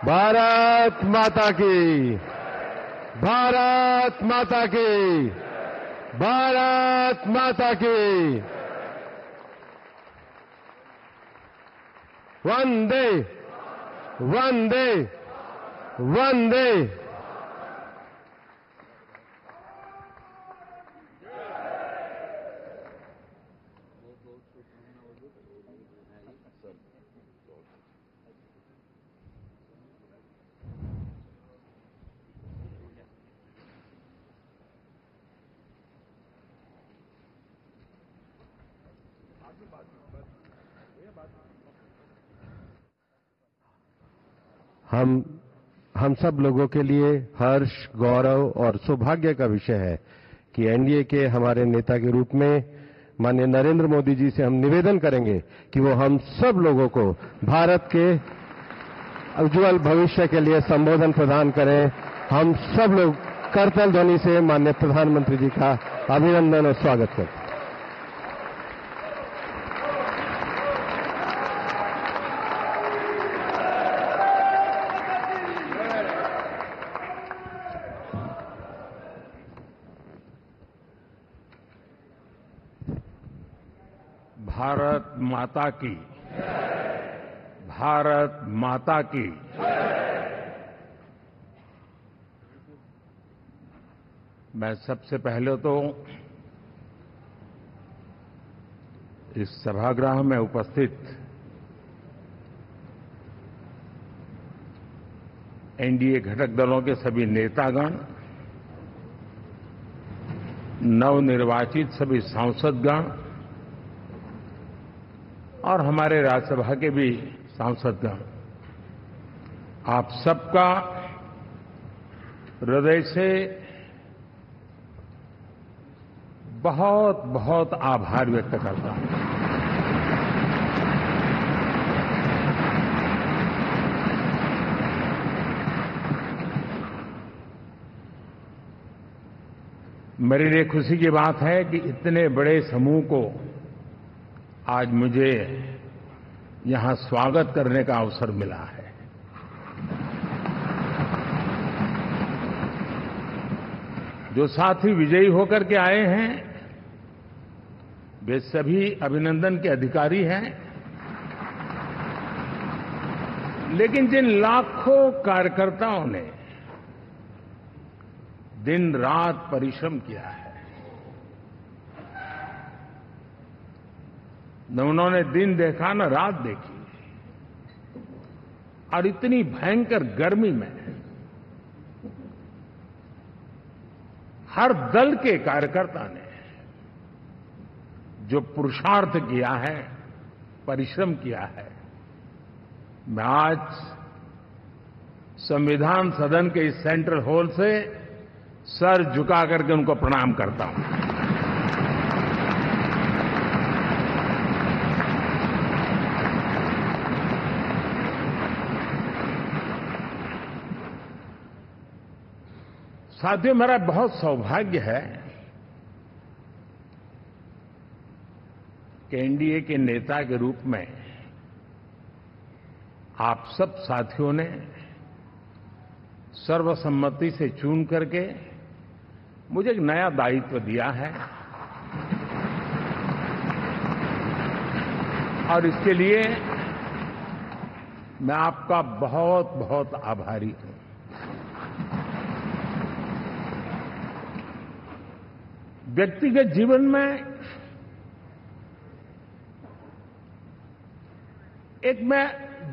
भारत माता की, भारत माता की, भारत माता की। वंदे वंदे वंदे। हम सब लोगों के लिए हर्ष, गौरव और सौभाग्य का विषय है कि एनडीए के हमारे नेता के रूप में माननीय नरेंद्र मोदी जी से हम निवेदन करेंगे कि वो हम सब लोगों को भारत के उज्जवल भविष्य के लिए संबोधन प्रदान करें। हम सब लोग करतल ध्वनि से माननीय प्रधानमंत्री जी का अभिनंदन और स्वागत करते हैं। भारत माता की, भारत माता की। मैं सबसे पहले तो इस सभागृह में उपस्थित एनडीए घटक दलों के सभी नेतागण, नवनिर्वाचित सभी सांसदगण और हमारे राज्यसभा के भी सांसदगण, आप सबका हृदय से बहुत बहुत आभार व्यक्त करता हूं। मेरे लिए खुशी की बात है कि इतने बड़े समूह को आज मुझे यहां स्वागत करने का अवसर मिला है। जो साथी विजयी होकर के आए हैं वे सभी अभिनंदन के अधिकारी हैं, लेकिन जिन लाखों कार्यकर्ताओं ने दिन रात परिश्रम किया है, न उन्होंने दिन देखा न रात देखी, और इतनी भयंकर गर्मी में हर दल के कार्यकर्ता ने जो पुरुषार्थ किया है, परिश्रम किया है, मैं आज संविधान सदन के इस सेंट्रल हॉल से सर झुका करके उनको प्रणाम करता हूं। साथियों, मेरा बहुत सौभाग्य है कि एनडीए के नेता के रूप में आप सब साथियों ने सर्वसम्मति से चुन करके मुझे एक नया दायित्व दिया है, और इसके लिए मैं आपका बहुत बहुत आभारी हूं। व्यक्तिगत जीवन में एक मैं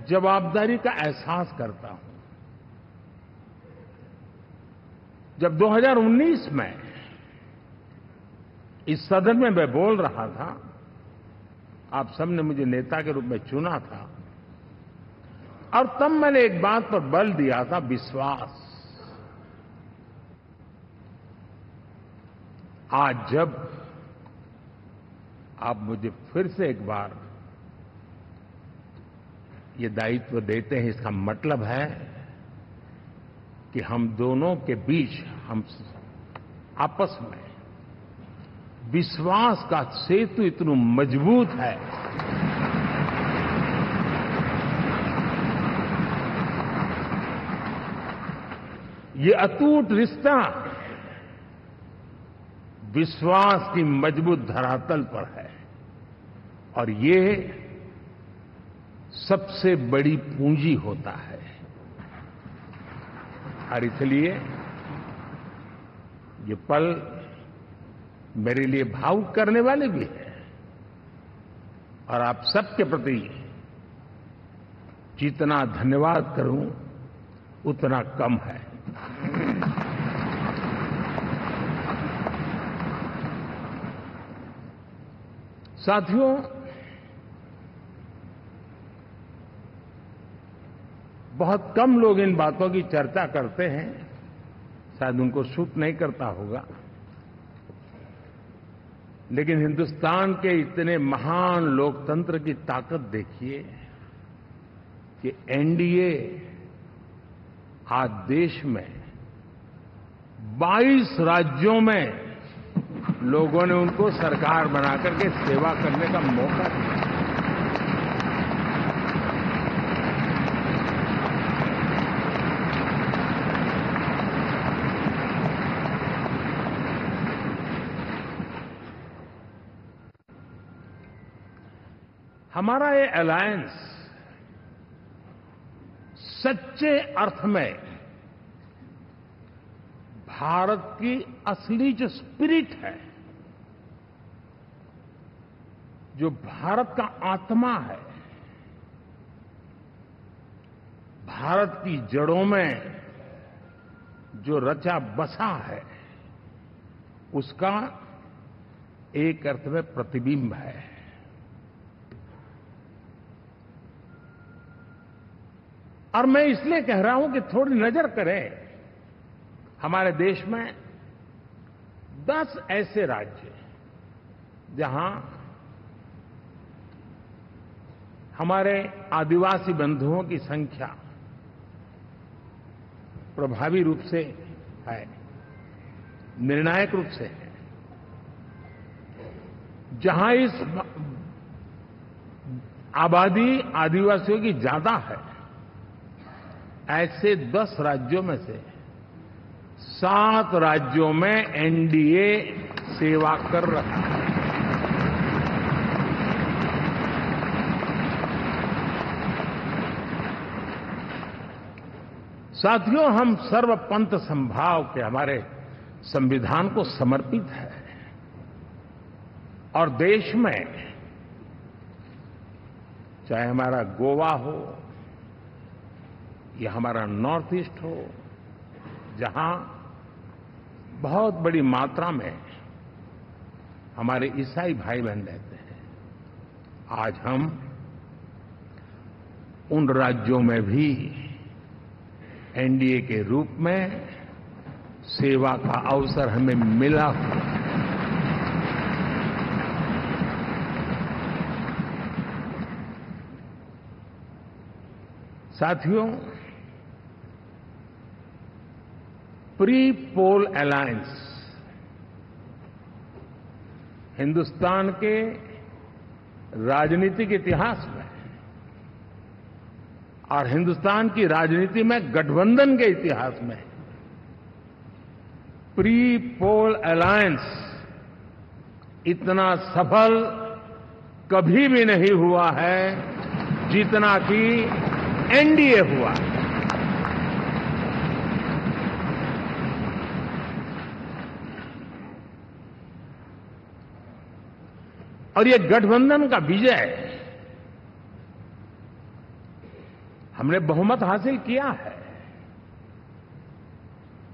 जवाबदारी का एहसास करता हूं। जब 2019 में इस सदन में मैं बोल रहा था, आप सबने मुझे नेता के रूप में चुना था, और तब मैंने एक बात पर बल दिया था, विश्वास। आज जब आप मुझे फिर से एक बार ये दायित्व देते हैं, इसका मतलब है कि हम दोनों के बीच, हम आपस में विश्वास का सेतु इतना मजबूत है ये अटूट रिश्ता विश्वास की मजबूत धरातल पर है और ये सबसे बड़ी पूंजी होता है। और इसलिए ये पल मेरे लिए भावुक करने वाले भी है और आप सबके प्रति जितना धन्यवाद करूं उतना कम है। साथियों, बहुत कम लोग इन बातों की चर्चा करते हैं, शायद उनको सूट नहीं करता होगा, लेकिन हिंदुस्तान के इतने महान लोकतंत्र की ताकत देखिए कि एनडीए आज देश में 22 राज्यों में लोगों ने उनको सरकार बनाकर के सेवा करने का मौका दिया। हमारा ये अलायंस सच्चे अर्थ में भारत की असली जो स्पिरिट है, जो भारत का आत्मा है, भारत की जड़ों में जो रचा बसा है, उसका एक अर्थ में प्रतिबिंब है। और मैं इसलिए कह रहा हूं कि थोड़ी नजर करें, हमारे देश में 10 ऐसे राज्य जहां हमारे आदिवासी बंधुओं की संख्या प्रभावी रूप से है, निर्णायक रूप से है, जहां इस आबादी आदिवासियों की ज्यादा है, ऐसे 10 राज्यों में से 7 राज्यों में एनडीए सेवा कर रहा है। साथियों, हम सर्वपंथ संभाव के हमारे संविधान को समर्पित है और देश में चाहे हमारा गोवा हो या हमारा नॉर्थ ईस्ट हो, जहां बहुत बड़ी मात्रा में हमारे ईसाई भाई बहन रहते हैं, आज हम उन राज्यों में भी एनडीए के रूप में सेवा का अवसर हमें मिला हुआ है। साथियों, प्री पोल अलायंस हिंदुस्तान के राजनीतिक इतिहास में और हिंदुस्तान की राजनीति में गठबंधन के इतिहास में प्री पोल अलायंस इतना सफल कभी भी नहीं हुआ है जितना कि एनडीए हुआ। और ये गठबंधन का विजय, हमने बहुमत हासिल किया है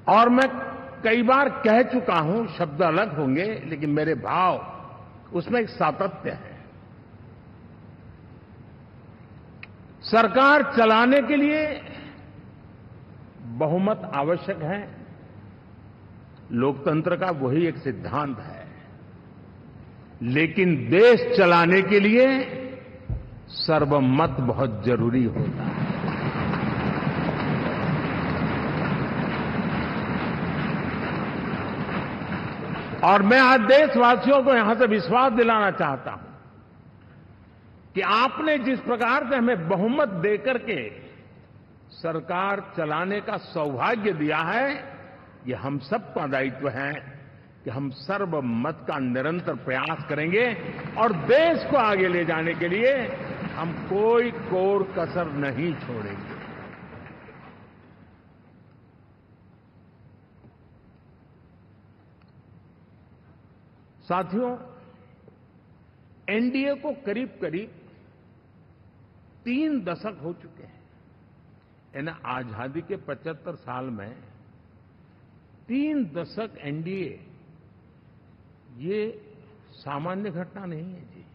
और मैं कई बार कह चुका हूं, शब्द अलग होंगे लेकिन मेरे भाव उसमें एक सातत्य है। सरकार चलाने के लिए बहुमत आवश्यक है, लोकतंत्र का वही एक सिद्धांत है, लेकिन देश चलाने के लिए सर्वमत बहुत जरूरी होता है। और मैं आज देशवासियों को यहां से विश्वास दिलाना चाहता हूं कि आपने जिस प्रकार से हमें बहुमत देकर के सरकार चलाने का सौभाग्य दिया है, ये हम सबका दायित्व है कि हम सर्वमत का निरंतर प्रयास करेंगे और देश को आगे ले जाने के लिए हम कोई कोर कसर नहीं छोड़ेंगे। साथियों, एनडीए को करीब करीब 3 दशक हो चुके हैं। यानी आजादी के 75 साल में 3 दशक एनडीए, ये सामान्य घटना नहीं है जी।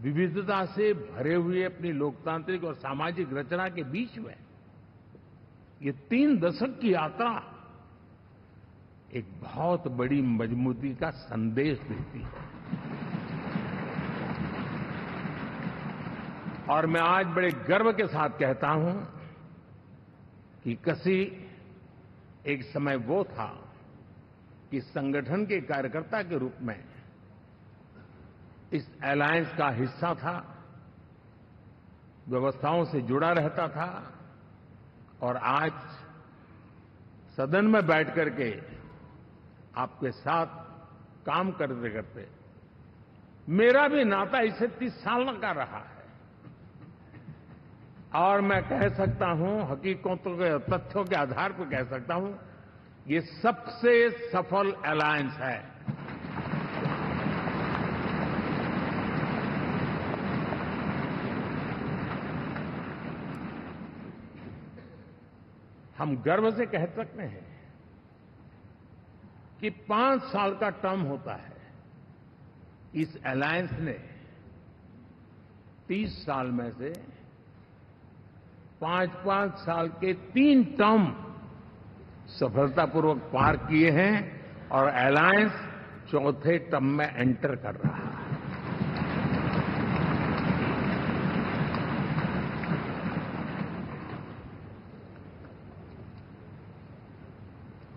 विविधता से भरे हुए अपनी लोकतांत्रिक और सामाजिक रचना के बीच में ये 3 दशक की यात्रा एक बहुत बड़ी मजबूती का संदेश देती है। और मैं आज बड़े गर्व के साथ कहता हूं कि किसी एक समय वो था कि संगठन के कार्यकर्ता के रूप में इस अलायंस का हिस्सा था, व्यवस्थाओं से जुड़ा रहता था, और आज सदन में बैठ करके आपके साथ काम करते करते मेरा भी नाता इससे 30 साल का रहा है। और मैं कह सकता हूं, हकीकतों के तथ्यों के आधार पर कह सकता हूं, ये सबसे सफल अलायंस है। हम गर्व से कह सकते हैं कि 5 साल का टर्म होता है। इस अलायंस ने 30 साल में से 5-5 साल के 3 टर्म सफलतापूर्वक पार किए हैं और अलायंस 4थे टर्म में एंटर कर रहा है।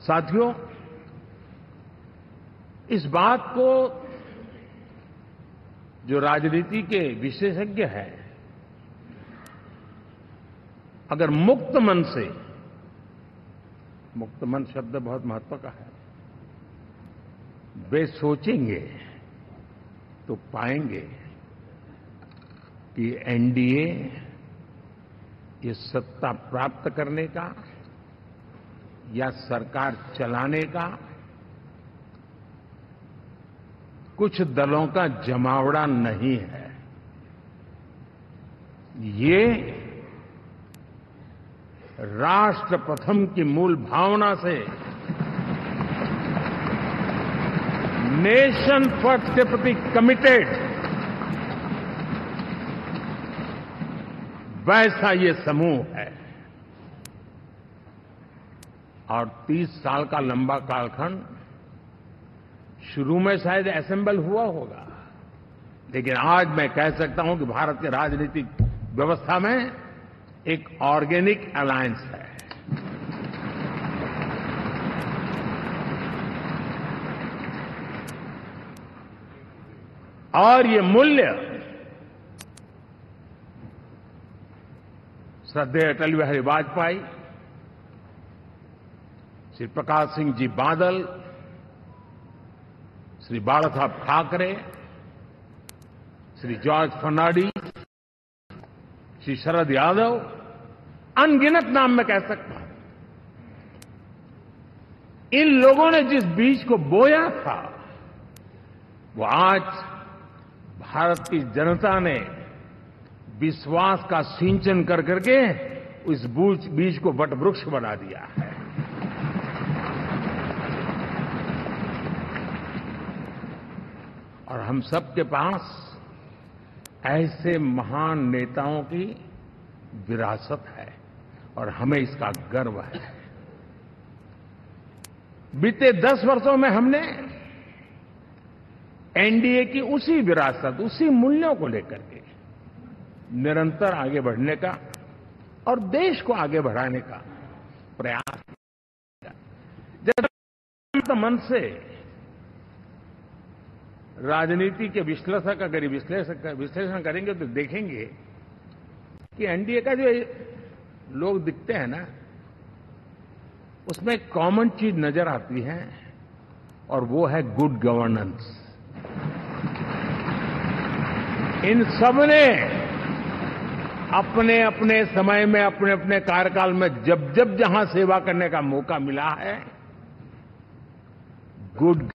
साथियों, इस बात को जो राजनीति के विशेषज्ञ हैं, अगर मुक्त मन से, मुक्त मन शब्द बहुत महत्व का है, वे सोचेंगे तो पाएंगे कि एनडीए ये सत्ता प्राप्त करने का या सरकार चलाने का कुछ दलों का जमावड़ा नहीं है। ये राष्ट्र प्रथम की मूल भावना से नेशन फर्स्ट के प्रति कमिटेड वैसा ये समूह है। और 30 साल का लंबा कालखंड शुरू में शायद असेंबल हुआ होगा, लेकिन आज मैं कह सकता हूं कि भारत के राजनीतिक व्यवस्था में एक ऑर्गेनिक अलायंस है। और ये मूल्य श्रद्धेय अटल बिहारी वाजपेयी, श्री प्रकाश सिंह जी बादल, श्री बाला साहब ठाकरे, श्री जॉर्ज फर्नांडिस, श्री शरद यादव, अनगिनत नाम मैं कह सकता हूं। इन लोगों ने जिस बीज को बोया था, वो आज भारत की जनता ने विश्वास का सिंचन कर करके उस बीज को वटवृक्ष बना दिया है। और हम सबके पास ऐसे महान नेताओं की विरासत है और हमें इसका गर्व है। बीते 10 वर्षों में हमने एनडीए की उसी विरासत, उसी मूल्यों को लेकर के निरंतर आगे बढ़ने का और देश को आगे बढ़ाने का प्रयास किया। जब मन से राजनीति के विश्लेषक अगर विश्लेषण करेंगे तो देखेंगे कि एनडीए का जो लोग दिखते हैं ना, उसमें एक कॉमन चीज नजर आती है और वो है गुड गवर्नेंस। इन सबने अपने अपने समय में, अपने अपने कार्यकाल में जब जब जहां सेवा करने का मौका मिला है, गुड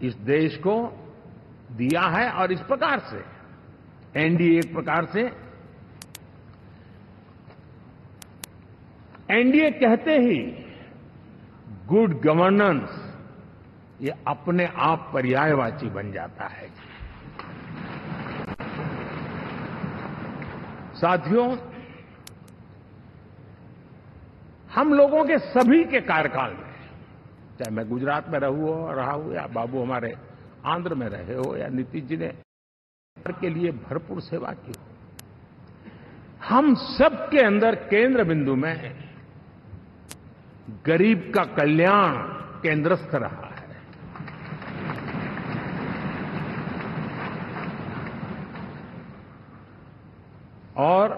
इस देश को दिया है। और इस प्रकार से एनडीए एक प्रकार से, एनडीए कहते ही गुड गवर्नेंस ये अपने आप पर्यायवाची बन जाता है। साथियों, हम लोगों के सभी के कार्यकाल में, चाहे मैं गुजरात में रहा हूं या बाबू हमारे आंध्र में रहे हो या नीतीश जी ने के लिए भरपूर सेवा की हो, हम सबके अंदर केंद्र बिंदु में गरीब का कल्याण केंद्रस्थ रहा है। और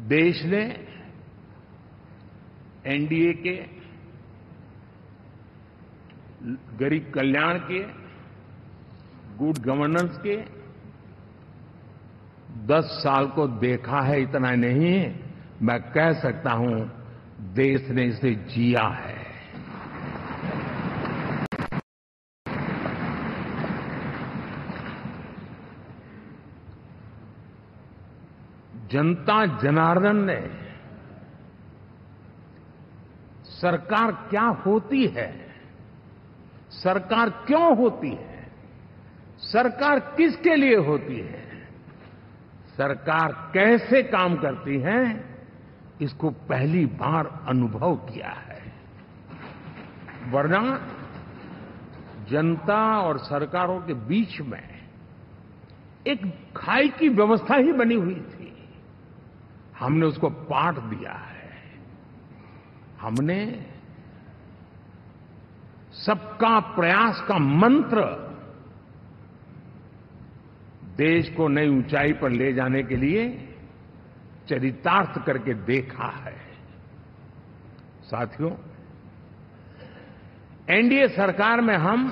देश ने एनडीए के गरीब कल्याण के, गुड गवर्नेंस के 10 साल को देखा है। इतना नहीं, मैं कह सकता हूं देश ने इसे जिया है। जनता जनार्दन ने सरकार क्या होती है, सरकार क्यों होती है, सरकार किसके लिए होती है, सरकार कैसे काम करती है, इसको पहली बार अनुभव किया है। वरना जनता और सरकारों के बीच में एक खाई की व्यवस्था ही बनी हुई थी। हमने उसको पाठ दिया है। हमने सबका प्रयास का मंत्र देश को नई ऊंचाई पर ले जाने के लिए चरितार्थ करके देखा है। साथियों, एनडीए सरकार में हम